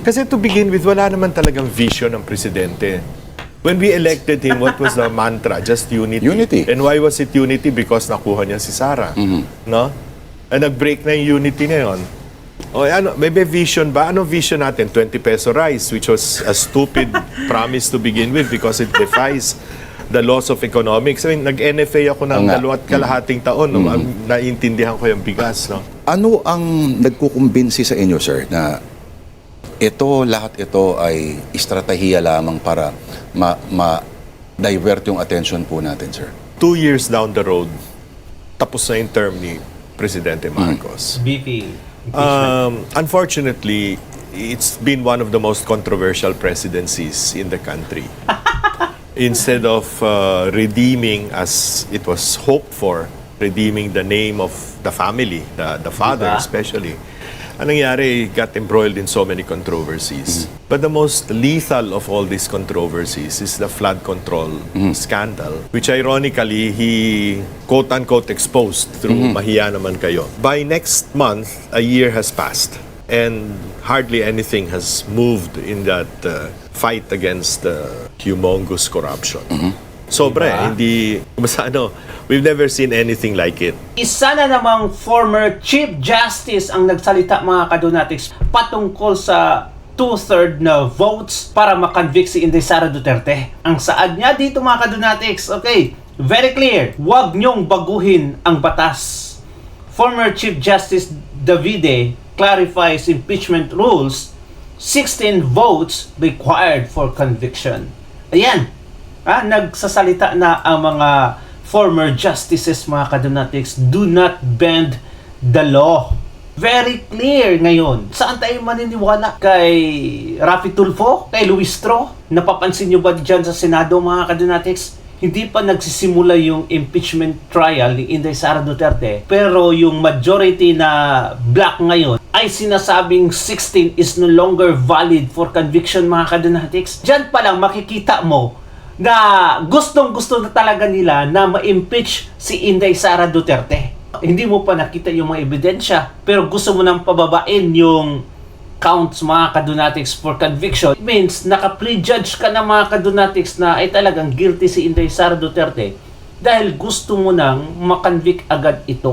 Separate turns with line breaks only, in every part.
Kasi to begin with, wala naman talagang vision ng presidente. When we elected him, what was the mantra? Just unity.
Unity.
And why was it unity? Because nakuha niya si Sara. No? And nag-break na yung unity na yun. O, ano, may vision ba? Ano vision natin? 20 peso rice, which was a stupid promise to begin with because it defies the laws of economics. I mean, nag-NFA ako ng 2.5 taon. No? Naiintindihan ko yung bigas. No?
Ano ang nagkukumbinsi sa inyo, sir, na lahat ito ay estratehiya lamang para ma-divert yung attention po natin, sir?
2 years down the road, tapos na yung term ni Presidente Marcos.
BP.
Unfortunately, it's been one of the most controversial presidencies in the country. Instead of redeeming, as it was hoped for, redeeming the name of the family, the father especially, anong nangyari, got embroiled in so many controversies. But the most lethal of all these controversies is the flood control scandal, which ironically, he quote-unquote exposed through Mahiya Naman Kayo. By next month, a year has passed, and hardly anything has moved in that fight against humongous corruption. Sobra hindi, basta we've never seen anything like it.
Isa na namang former Chief Justice ang nagsalita, mga kadonatics, patungkol sa 2/3 na votes para makonvict si Inday Sara Duterte. Ang saad niya dito, mga kadonatics, okay, very clear, huwag niyong baguhin ang batas. Former Chief Justice Davide clarifies impeachment rules, 16 votes required for conviction. Ayan, nagsasalita na ang mga former justices, mga kadonatics, do not bend the law. Very clear ngayon. Saan tayo maniniwala? Kay Raffy Tulfo? Kay Luis Tro? Napapansin nyo ba dyan sa Senado, mga kadonatics? Hindi pa nagsisimula yung impeachment trial ni Inday Sara Duterte, pero yung majority na black ngayon ay sinasabing 16 is no longer valid for conviction, mga kadonatics. Dyan pa lang makikita mo na gustong-gusto na talaga nila na ma-impeach si Inday Sara Duterte. Hindi mo pa nakita yung mga ebidensya, pero gusto mo nang pababain yung counts, mga kadonatics, for conviction. It means naka-prejudge ka na, mga kadonatics, na ay talagang guilty si Inday Sara Duterte dahil gusto mo nang makonvict agad ito.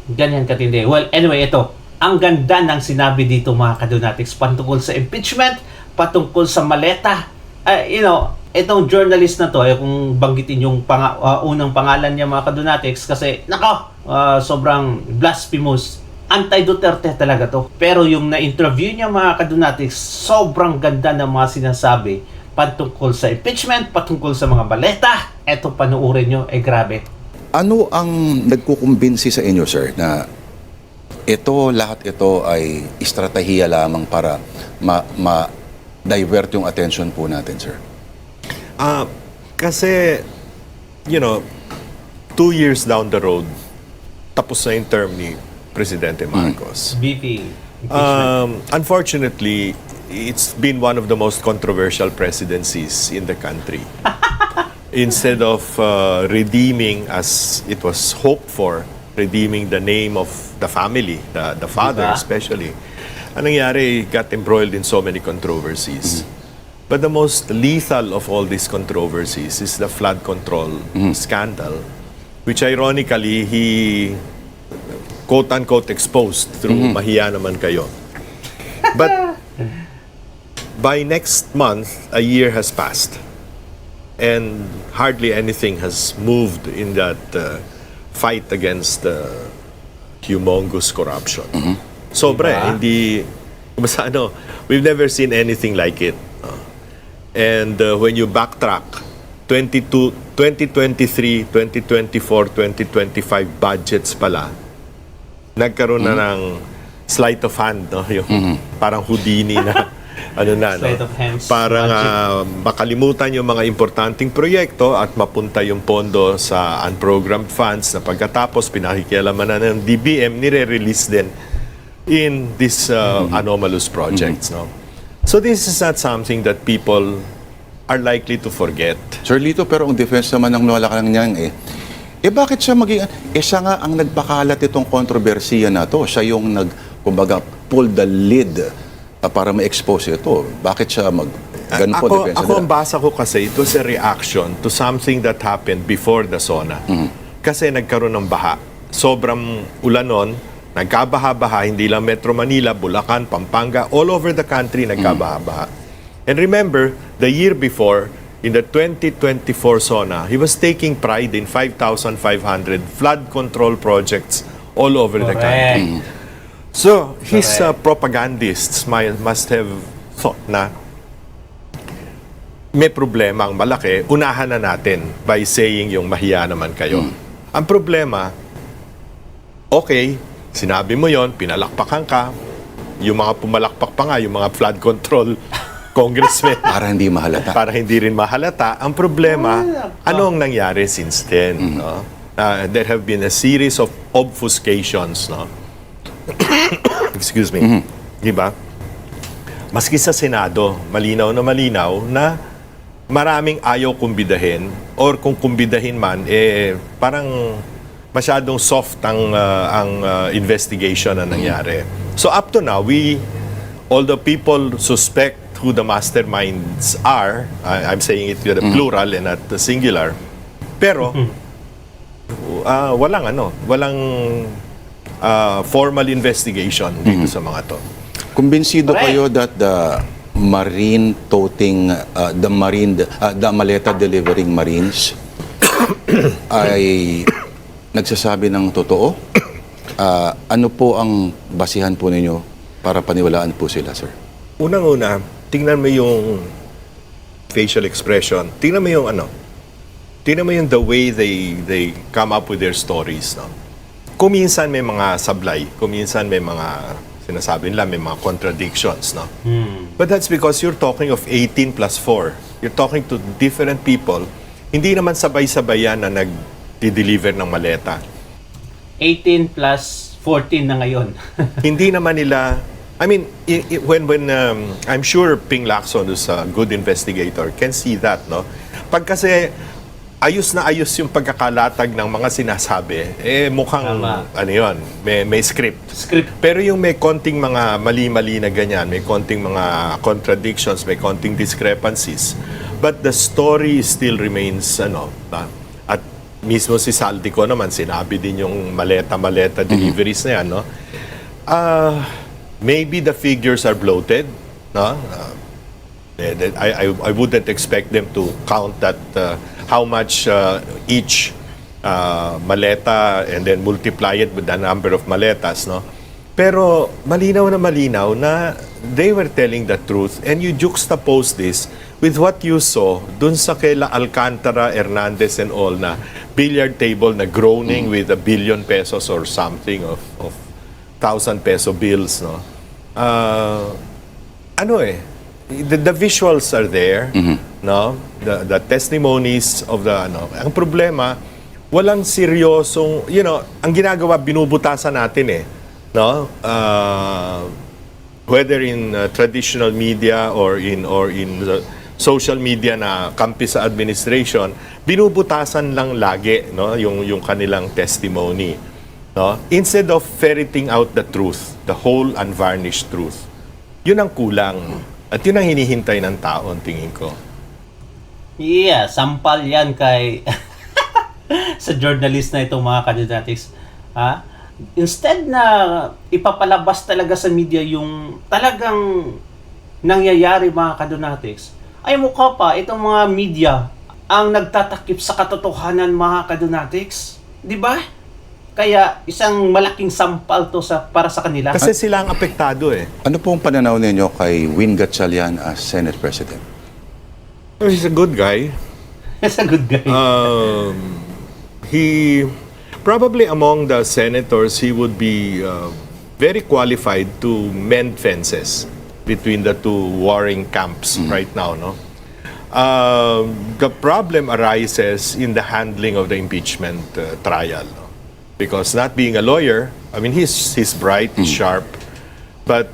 Ganyan katindi. Well, anyway, ito. Ang ganda ng sinabi dito, mga kadonatics, patungkol sa impeachment, patungkol sa maleta. Itong journalist na to, ay kung banggitin yung unang pangalan niya, mga kadonatics, kasi sobrang blasphemous. Anti-Duterte talaga to. Pero yung na-interview niya, mga kadonatics, sobrang ganda ng mga sinasabi patungkol sa impeachment, patungkol sa mga baleta. Eto, panuurin nyo, grabe.
Ano ang nagkukumbinsi sa inyo, sir, na lahat ito ay estratehiya lamang para ma-divert yung attention po natin, sir?
Kasi, 2 years down the road, tapos na yung term ni Presidente Marcos.
BP.
Unfortunately, it's been one of the most controversial presidencies in the country. Instead of redeeming, as it was hoped for, redeeming the name of the family, the father especially, anong nangyari, got embroiled in so many controversies. But the most lethal of all these controversies is the flood control scandal, which ironically, he quote-unquote exposed through Mahiya Naman Kayo. But by next month, a year has passed, and hardly anything has moved in that fight against humongous corruption. Sobra, hindi, basta we've never seen anything like it. And when you backtrack, 2023, 2024, 2025 budgets pala, nagkaroon na ng sleight of hand, yung parang Houdini na,
Sleight of hands.
parang makalimutan yung mga importanteng proyekto at mapunta yung pondo sa unprogrammed funds na pagkatapos pinakikialaman na ng DBM, nire-release din in these anomalous projects. So this is not something that people are likely to forget.
Sir Lito, pero ang defense naman ng Nola ka lang niyan bakit siya siya nga ang nagpakalat itong kontrobersiya na to. Siya yung kumbaga, pull the lid para ma-expose ito? Bakit siya ganun po depensa
Ako ang
nila?
basa ko kasi, it was a reaction to something that happened before the SONA. Kasi nagkaroon ng baha. Sobrang ulan nun, nagkabaha-baha, hindi lang Metro Manila, Bulacan, Pampanga, all over the country nagkabaha-baha. And remember, the year before, in the 2024 SONA, he was taking pride in 5,500 flood control projects all over the country. So, his propagandists must have thought na may problema ang malaki, unahan na natin by saying yung mahiya naman kayo. Ang problema, okay, sinabi mo yon, pinalakpakan ka, yung mga pumalakpak pa nga, yung mga flood control congressmen,
Para hindi mahalata.
para hindi rin mahalata. Ang problema, anong nangyari since then? No? There have been a series of obfuscations. No? Excuse me. Diba? Maski sa Senado, malinaw na maraming ayaw kumbidahin or kung kumbidahin man, parang masyadong soft ang investigation na nangyari. So up to now, although people suspect who the masterminds are, I'm saying it with a plural and not the singular, pero walang formal investigation dito sa mga to.
Kumbinsido
Correct.
kayo that the marine toting, the maleta delivering marines ay nagsasabi ng totoo? Ano po ang basihan po ninyo para paniwalaan po sila, sir?
Unang-una, tingnan mo yung facial expression. Tingnan mo yung the way they come up with their stories. No? Kuminsan may mga sablay, kuminsan may mga sinasabi nila, may mga contradictions. No? But that's because you're talking of 18 plus 4. You're talking to different people. Hindi naman sabay-sabay yan na nag-deliver ng maleta.
18 plus 14 na ngayon.
Hindi naman nila, I mean, when I'm sure Ping Lacson, who's a good investigator, can see that, no? Pag kasi ayos na ayos yung pagkakalatag ng mga sinasabi, mukhang,
Tama.
yun, may script.
Script.
Pero yung may konting mga mali-mali na ganyan, may konting mga contradictions, may konting discrepancies, but the story still remains, at mismo si Saldico naman, sinabi din yung maleta deliveries na yan, no? Maybe the figures are bloated, no? I wouldn't expect them to count that how much each maleta and then multiply it with the number of maletas, no? Pero malinaw na they were telling the truth, and you juxtapose this with what you saw dun sa kaila Alcantara, Hernandez and all na billiard table na groaning with $1 billion pesos or something of 1,000 peso bills, no? The visuals are there, no? The testimonies of the Ang problema, walang seryosong, ang ginagawa binubutasan natin no? Whether in traditional media or in the social media na kampi sa administration, binubutasan lang lagi, no? Yung kanilang testimony, no? Instead of ferreting out the truth, the whole unvarnished truth. Yun ang kulang. At yun ang hinihintay ng tao, ang tingin ko.
Yeah, sampal yan kay sa journalist na itong mga kandidatics. Ha? Instead na ipapalabas talaga sa media yung talagang nangyayari mga kadonatics, ay mukha pa itong mga media ang nagtatakip sa katotohanan mga kadonatics. Di ba? Kaya isang malaking sampal to para sa kanila.
Kasi sila ang apektado
Ano pong pananaw ninyo kay Win Gatchalian as Senate President?
He's a good guy.
That's a good guy.
He probably among the senators, he would be very qualified to mend fences between the two warring camps right now, no? The problem arises in the handling of the impeachment trial, no? Because not being a lawyer, I mean, he's bright, he's sharp, but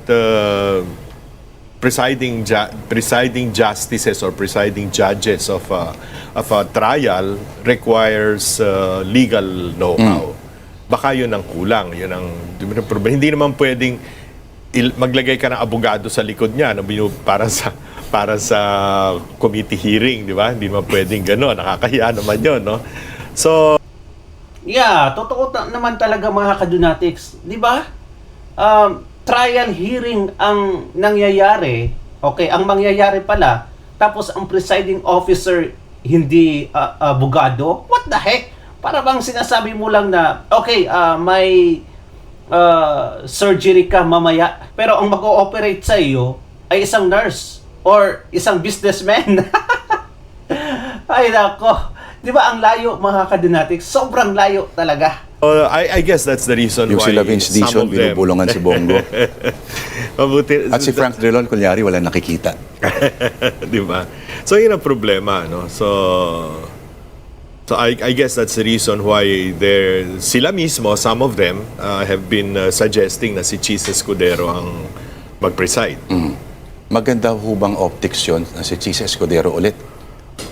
presiding justices or presiding judges of a trial requires legal know-how. Baka yun ang kulang, yun ang problema. Hindi naman pwedeng maglagay ka ng abogado sa likod niya para sa committee hearing, di ba? Hindi naman pwedeng gano'n. Nakakahiya naman 'yon, no? So,
Yeah, totoo naman talaga mga kadunatics. Di ba? Trial hearing ang nangyayari. Okay, ang mangyayari pala. Tapos ang presiding officer hindi abogado. What the heck? Para bang sinasabi mo lang na, okay, may surgery ka mamaya. Pero ang mag-ooperate sa iyo ay isang nurse or isang businessman. Ay nako. Di ba ang layo mga kadunatics? Sobrang layo talaga.
I guess that's the reason
Yung
why
sila Vince
some
Dizon,
of them...
binubulungan si Bongo.
Mabuti,
At si Frank Drilon, kunyari, wala nakikita.
di ba? So, yun ang problema, no? So I guess that's the reason why sila mismo, some of them, have been suggesting na si Cheese Escudero ang mag-preside.
Maganda hubang optics yun na si Cheese Escudero ulit.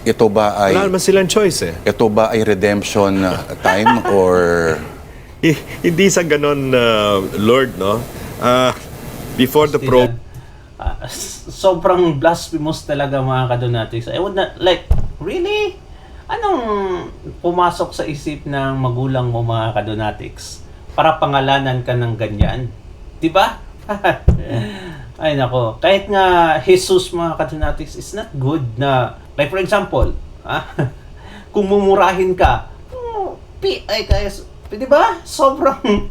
Ito ba ay
Wala naman silang choice, eh.
ito ba ay redemption time or
Hindi sa ganon, Lord, no? Before the probe,
Sobrang blasphemous talaga mga kadunatics. I would not, like, really? Anong pumasok sa isip ng magulang mo mga kadunatics para pangalanan ka ng ganyan? Di ba? Ay nako, kahit nga Jesus mga kadunatics is not good na, like for example, kung mumurahin ka, di ba? Sobrang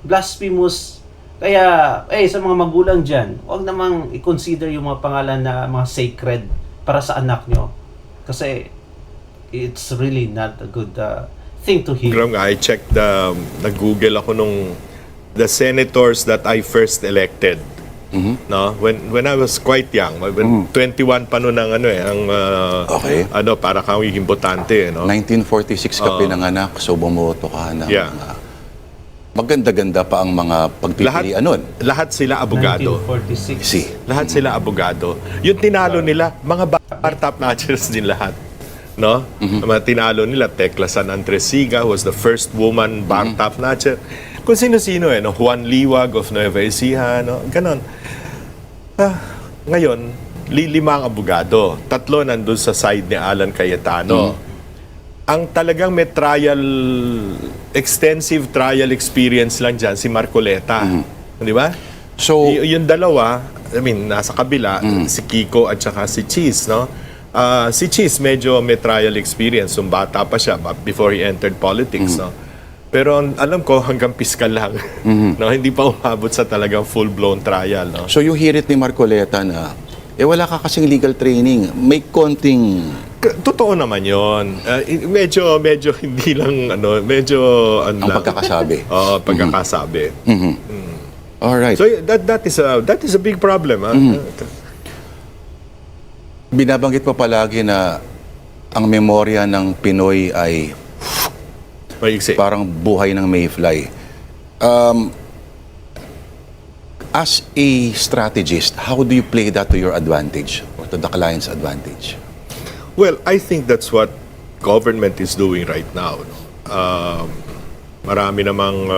blasphemous. Kaya, sa mga magulang dyan, huwag namang i-consider yung mga pangalan na mga sacred para sa anak nyo. Kasi, it's really not a good thing to hear.
I checked nag-google ako nung the senators that I first elected. No, when I was quite young, when 21 pa noon ang
Okay.
para kang maging botante, no.
1946 ka pinanganak, so bumoto ka na.
Yeah.
Maganda-ganda pa ang mga pagpipilian nun.
Lahat sila abogado.
1946.
Si.
Lahat sila abogado. Yung tinalo nila, mga bar top notchers din lahat. No? Ang mga tinalo nila, Tecla San Andresiga was the first woman bar top notcher. Kung sino-sino, no? Juan Liwag of Nueva Ecija, no? Ganon. Ngayon, limang abogado. 3 nandun sa side ni Alan Cayetano. Ang talagang may extensive trial experience lang dyan, si Marcoleta. Di ba?
So,
Yung dalawa, nasa kabila, si Kiko at saka si Cheese, no? Si Cheese medyo may trial experience, yung bata pa siya before he entered politics, no? Pero alam ko hanggang piskal lang. No, hindi pa umabot sa talagang full-blown trial, no?
so yung hirit ni Marcoleta na, wala ka kasing legal training, may konting
Totoo naman 'yon. Medyo hindi lang
ang pagkakasabi.
Pagkakasabi.
Alright.
So that is a big problem, ha?
Binabanggit pa palagi na ang memorya ng Pinoy ay
Maiksi.
parang buhay ng mayfly. As a strategist, how do you play that to your advantage or to the client's advantage?
Well, I think that's what government is doing right now. No? Marami namang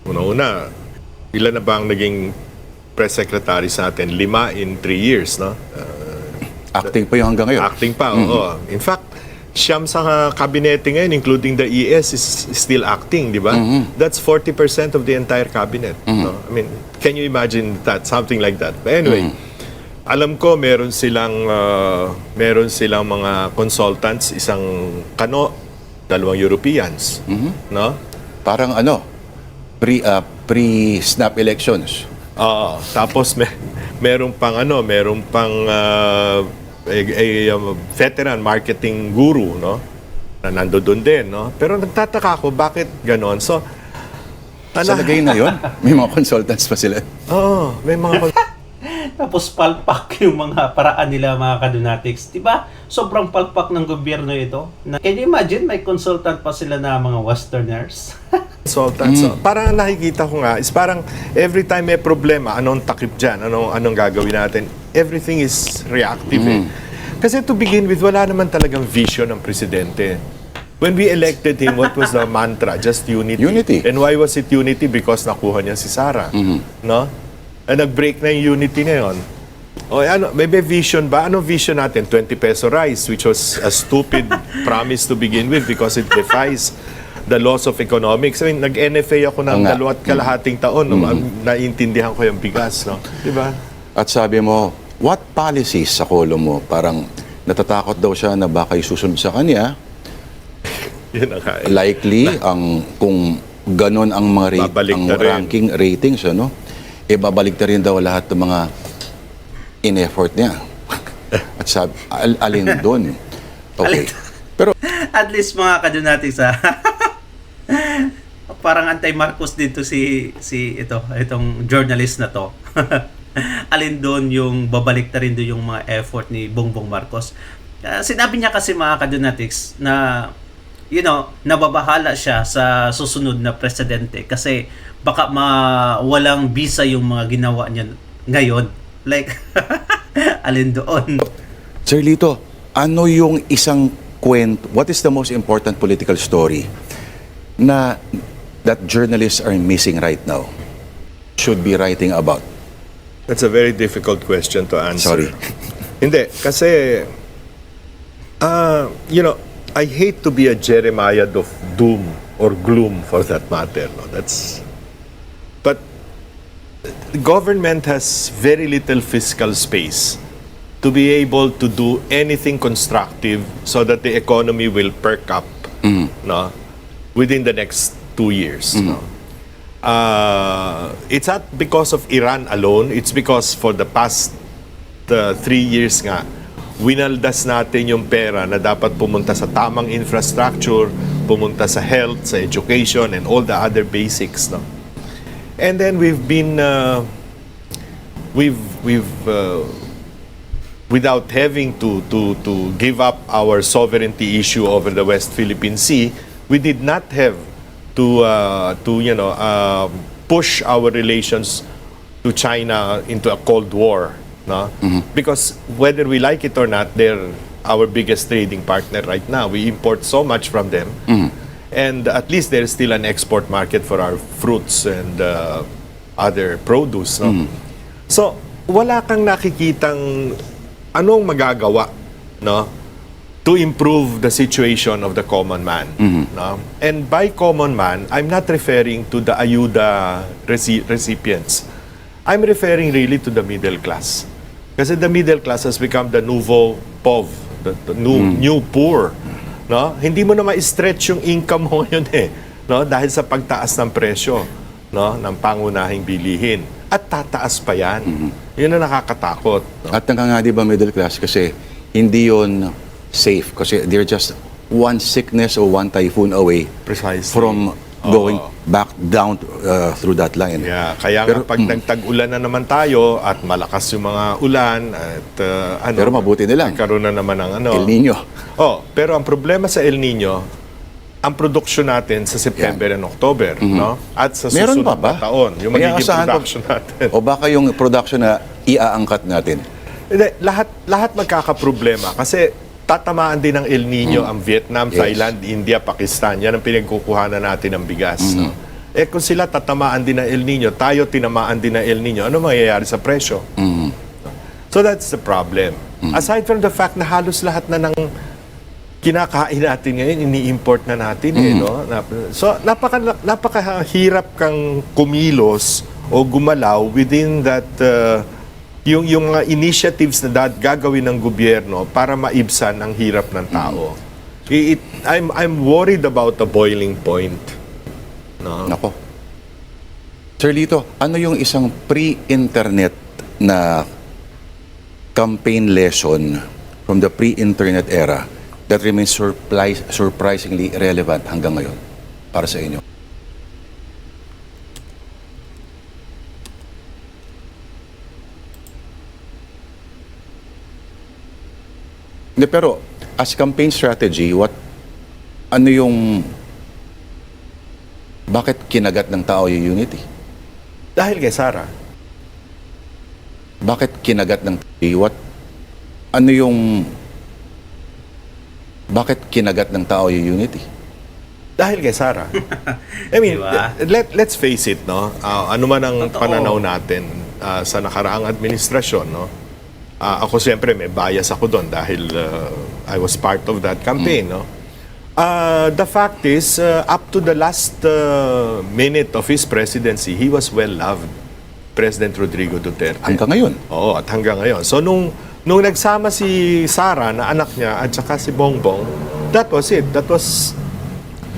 una-una, ilan na ba ang naging press secretary sa atin? 5 in 3 years, no?
Acting pa yung hanggang ngayon.
Acting pa, oo. In fact, siyam sa kabinete ngayon, including the ES, is still acting, di ba? That's 40% of the entire cabinet. No? I mean, can you imagine that? Something like that. But anyway, alam ko meron silang mga consultants, isang Kano, 2 Europeans, no?
Parang pre-snap elections.
Oo. Tapos meron pang veteran marketing guru, no? Na nandoon din, no? Pero nagtataka ako bakit ganon. So,
Sa lagay na yun, may mga consultants pa sila.
Oo, may mga
Tapos palpak yung mga paraan nila mga kadunatics. Diba? Sobrang palpak ng gobyerno ito. Can you imagine may consultant pa sila na mga westerners?
consultants. So, parang nakikita ko nga, is parang every time may problema, anong takip dyan, anong gagawin natin, everything is reactive. Kasi to begin with, wala naman talagang vision ng presidente. When we elected him, what was the mantra? Just unity.
Unity.
And why was it unity? Because nakuha niya si Sara. No? And nag-break na yung unity ngayon. O ano, may vision ba? Ano vision natin? 20 peso rice, which was a stupid promise to begin with because it defies the laws of economics. I mean, nag-NFA ako ng
nga.
2 kalahating taon. No? Naiintindihan ko yung bigas. No? Diba?
At sabi mo, what policies sa kolom mo? Parang natatakot daw siya na baka isusunod sa kanya.
Yun ang kain.
Likely, kung ganon ang mga
Babalik
ang
na rin.
ratings, ano, babalik na rin daw lahat ng mga in-effort niya. At sabi, alin doon. Okay. Pero,
At least mga kadunatics parang anti-Marcos dito itong journalist na to. Alin doon yung babalik na rin doon yung mga effort ni Bongbong Marcos. Sinabi niya kasi mga kadunatics na nababahala siya sa susunod na presidente kasi baka walang visa yung mga ginawa niya ngayon. Like, alin doon?
Sir Lito, ano yung isang what is the most important political story na that journalists are missing right now? Should be writing about?
That's a very difficult question to answer.
Sorry.
Hindi, kasi, I hate to be a Jeremiah of doom or gloom for that matter. No? But government has very little fiscal space to be able to do anything constructive so that the economy will perk up no, within the next 2 years. No? It's not because of Iran alone. It's because for the past 3 years nga, winaldas natin yung pera na dapat pumunta sa tamang infrastructure, pumunta sa health, sa education, and all the other basics. No? And then we've been, without having to give up our sovereignty issue over the West Philippine Sea, we did not have to push our relations to China into a Cold War. No? Because whether we like it or not, they're our biggest trading partner right now. We import so much from them. And at least there's still an export market for our fruits and other produce. No? So, wala kang nakikitang anong magagawa, no, to improve the situation of the common man. No? And by common man, I'm not referring to the ayuda recipients. I'm referring really to the middle class. Kasi the middle class has become the nouveau pauvre, the new poor. No? Hindi mo na ma-stretch yung income mo ngayon no? Dahil sa pagtaas ng presyo, no, ng pangunahing bilihin. At tataas pa yan. Yun ang nakakatakot. No?
At nga di ba middle class kasi hindi yun safe kasi they're just one sickness or one typhoon away
Precisely.
from going back down through that line.
Yeah, kaya nga pag nagtag-ulan na naman tayo at malakas yung mga ulan at
Pero mabuti na lang.
nagkaroon na naman ng
El Nino.
Pero ang problema sa El Nino, ang production natin sa September and October, no? At sa
Meron
susunod
pa ba?
na taon, yung
May
magiging
aasahan pa-
production natin.
O baka yung production na iaangkat natin.
Hindi, lahat magkakaproblema kasi tatamaan din ng El Nino ang Vietnam,
Yes.
Thailand, India, Pakistan. Yan ang pinagkukuhanan natin ng bigas. No? Kung sila tatamaan din ng El Nino, tayo tinamaan din ng El Nino, ano mangyayari sa presyo? So that's the problem. Aside from the fact na halos lahat na ng kinakain natin ngayon, ini-import na natin. No? So napakahirap kang kumilos o gumalaw within that yung mga initiatives na gagawin ng gobyerno para maibsan ang hirap ng tao. I'm worried about the boiling point. No?
Nako. Sir Lito, ano yung isang pre-internet na campaign lesson from the pre-internet era that remains surprisingly relevant hanggang ngayon para sa inyo? Hindi, pero as campaign strategy, ano yung bakit kinagat ng tao yung unity?
Dahil kay Sara.
Bakit kinagat ng ano yung bakit kinagat ng tao yung unity?
Dahil kay Sara. I mean,
Diba?
let's face it, no? Ano man ang
Totoo.
pananaw natin sa nakaraang administrasyon, no? Ako siyempre may bias ako doon dahil I was part of that campaign, no? The fact is, up to the last minute of his presidency, he was well loved, President Rodrigo Duterte.
Hanggang ngayon.
Oo, at hanggang ngayon. So, nung nagsama si Sara na anak niya at saka si Bongbong, that was it. That was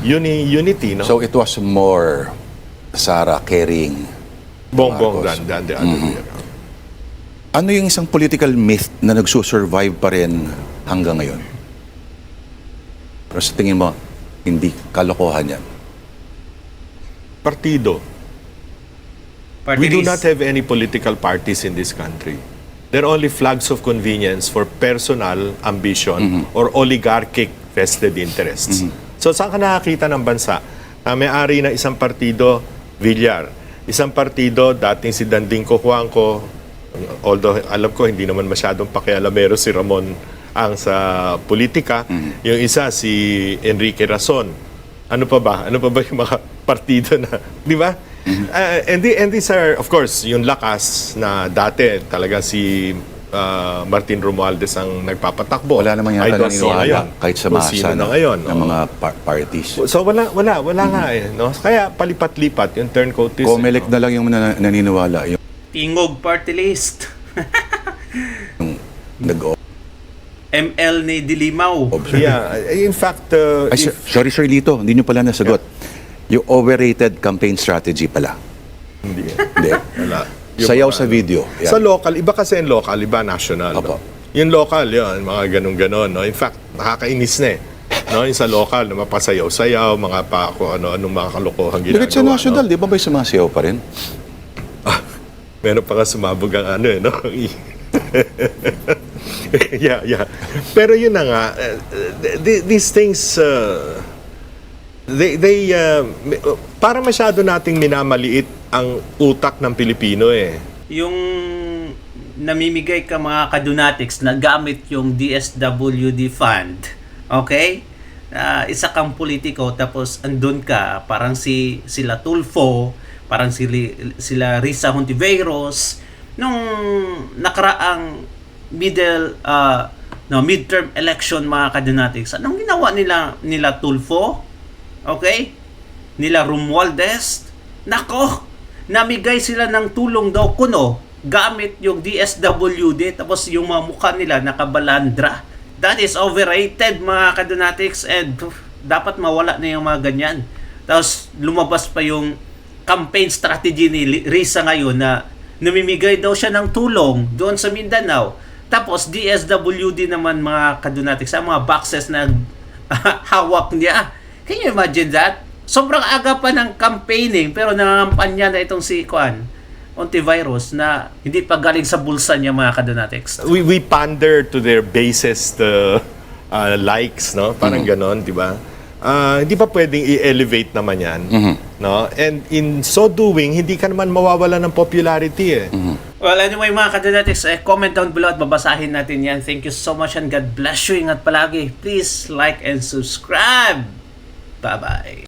unity, no?
So it was more Sara carrying
Bongbong
Marcos.
than the other way around.
Ano yung isang political myth na nagsusurvive pa rin hanggang ngayon? Pero sa tingin mo, hindi kalokohan yan.
Partido.
Party
We do
list.
not have any political parties in this country. They're only flags of convenience for personal ambition or oligarchic vested interests. So saan ka nakakita ng bansa na may-ari ng isang partido, Villar, isang partido, dating si Danding Cojuangco, although alam ko hindi naman masyadong pakialamero si Ramon ang sa politika, yung isa si Enrique Razon. Ano pa ba? Ano pa ba yung mga partido na, di ba? And these are, of course, yung lakas na dati talaga si Martin Romualdez ang nagpapatakbo.
Wala naman
I
yata
don't see
naniniwala
ngayon
kahit sa
kung
masa
sino na
na,
ngayon.
ng mga parties.
So wala nga eh. No? Kaya palipat-lipat yung turncoatism.
Comelec na lang yung naniniwala. Yung
Tingog party list.
nag
ML ni Dilimaw.
Yeah, in fact,
Ay, sorry, Sir Lito, hindi nyo pala nasagot. Yung overrated campaign strategy pala.
hindi.
Hindi.
Wala. Yung
Sayaw
mga-
sa video. Yan.
Sa local, iba kasi yung local, iba national.
Opo.
No? Yung local, yun, mga ganun-ganon. No? In fact, nakakainis na eh. No? Yung sa local, na mapasayaw-sayaw, mga pa kung ano-anong mga kalokohan ginagawa.
Diretso national,
no?
di ba may sumasayaw pa rin?
Meron pa nga sumabog ang ano eh, no? yeah. Pero yun na nga, these things, para masyado nating minamaliit ang utak ng Pilipino eh.
Yung namimigay ka mga kadunatics na gamit yung DSWD fund, okay? Isa kang politiko tapos andun ka, parang sila Tulfo, parang sila Risa Hontiveros, nung nakaraang midterm election mga kadunatics, anong ginawa nila Tulfo? Okay? Nila Romualdez? Nako! Namigay sila ng tulong daw kuno gamit yung DSWD tapos yung mga mukha nila nakabalandra. That is overrated mga kadunatics and dapat mawala na yung mga ganyan. Tapos lumabas pa yung campaign strategy ni Risa ngayon na namimigay daw siya ng tulong doon sa Mindanao. Tapos DSWD naman mga kadunatics sa mga boxes na hawak niya. Can you imagine that? Sobrang aga pa ng campaigning pero nangangampanya na itong si Hontiveros na hindi pa galing sa bulsa niya mga kadunatics.
We pander to their basest likes, no? Parang ganon, di ba? Hindi pa pwedeng i-elevate naman yan, no? And in so doing, hindi ka naman mawawala ng popularity eh.
Well, anyway mga kadunatics, comment down below at babasahin natin yan. Thank you so much and God bless you. Ingat palagi. Please like and subscribe. Bye-bye.